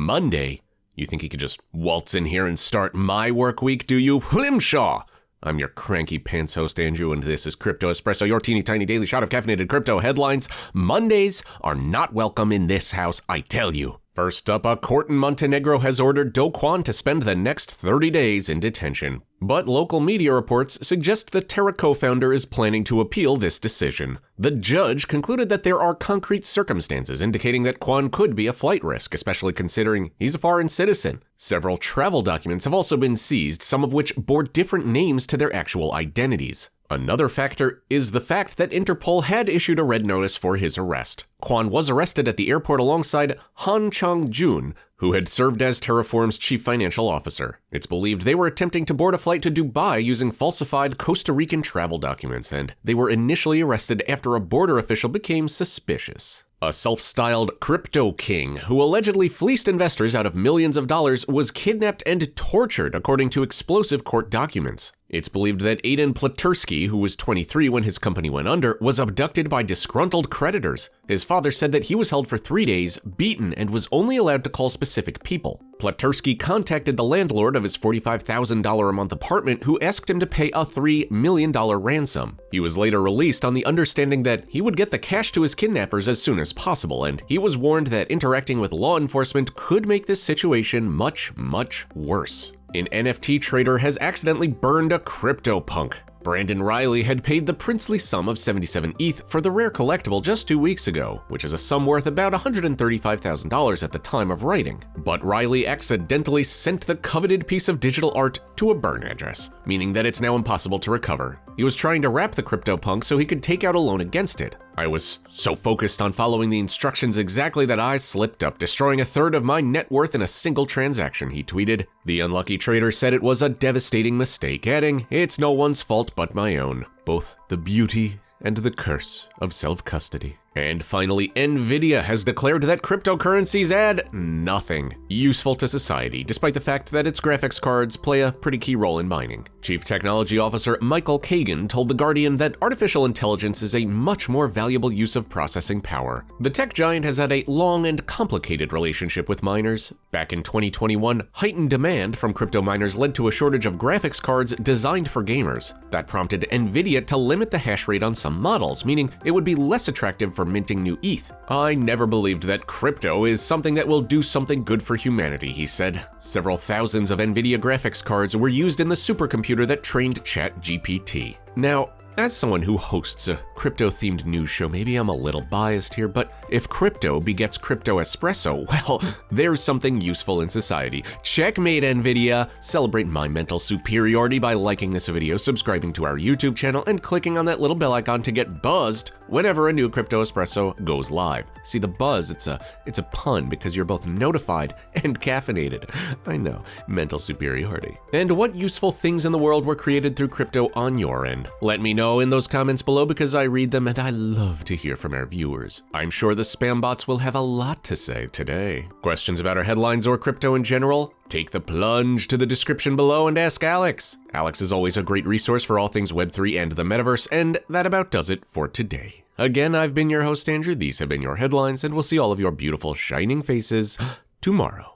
Monday? You think he could just waltz in here and start my work week, do you? Hlimshaw! I'm your cranky pants host, Andrew, and this is Crypto Espresso, your teeny tiny daily shot of caffeinated crypto headlines. Mondays are not welcome in this house, I tell you. First up, a court in Montenegro has ordered Kwon to spend the next 30 days in detention. But local media reports suggest the Terra co-founder is planning to appeal this decision. The judge concluded that there are concrete circumstances indicating that Kwon could be a flight risk, especially considering he's a foreign citizen. Several travel documents have also been seized, some of which bore different names to their actual identities. Another factor is the fact that Interpol had issued a red notice for his arrest. Kwon was arrested at the airport alongside Han Chang-jun, who had served as Terraform's chief financial officer. It's believed they were attempting to board a flight to Dubai using falsified Costa Rican travel documents, and they were initially arrested after a border official became suspicious. A self-styled crypto king who allegedly fleeced investors out of millions of dollars was kidnapped and tortured according to explosive court documents. It's believed that Aiden Pleterski, who was 23 when his company went under, was abducted by disgruntled creditors. His father said that he was held for 3 days, beaten, and was only allowed to call specific people. Pleterski contacted the landlord of his $45,000 a month apartment, who asked him to pay a $3 million ransom. He was later released on the understanding that he would get the cash to his kidnappers as soon as possible, and he was warned that interacting with law enforcement could make this situation much, much worse. An NFT trader has accidentally burned a CryptoPunk. Brandon Riley had paid the princely sum of 77 ETH for the rare collectible just 2 weeks ago, which is a sum worth about $135,000 at the time of writing. But Riley accidentally sent the coveted piece of digital art to a burn address, meaning that it's now impossible to recover. He was trying to wrap the CryptoPunk so he could take out a loan against it. I was so focused on following the instructions exactly that I slipped up, destroying a third of my net worth in a single transaction, he tweeted. The unlucky trader said it was a devastating mistake, adding, "It's no one's fault but my own, both the beauty and the curse of self-custody." And finally, Nvidia has declared that cryptocurrencies add nothing useful to society, despite the fact that its graphics cards play a pretty key role in mining. Chief Technology Officer Michael Kagan told The Guardian that artificial intelligence is a much more valuable use of processing power. The tech giant has had a long and complicated relationship with miners. Back in 2021, heightened demand from crypto miners led to a shortage of graphics cards designed for gamers. That prompted Nvidia to limit the hash rate on some models, meaning it would be less attractive for minting new ETH. "I never believed that crypto is something that will do something good for humanity," he said. Several thousands of Nvidia graphics cards were used in the supercomputer that trained ChatGPT. Now, as someone who hosts a crypto-themed news show, maybe I'm a little biased here, but if crypto begets Crypto Espresso, well, there's something useful in society. Checkmate, Nvidia! Celebrate my mental superiority by liking this video, subscribing to our YouTube channel, and clicking on that little bell icon to get buzzed whenever a new Crypto Espresso goes live. See, the buzz, it's a pun because you're both notified and caffeinated. I know, mental superiority. And what useful things in the world were created through crypto on your end? Let me know in those comments below because I read them and I love to hear from our viewers. I'm sure the spam bots will have a lot to say today. Questions about our headlines or crypto in general? Take the plunge to the description below and ask Alex. Alex is always a great resource for all things Web3 and the metaverse, and that about does it for today. Again, I've been your host, Andrew. These have been your headlines, and we'll see all of your beautiful shining faces tomorrow.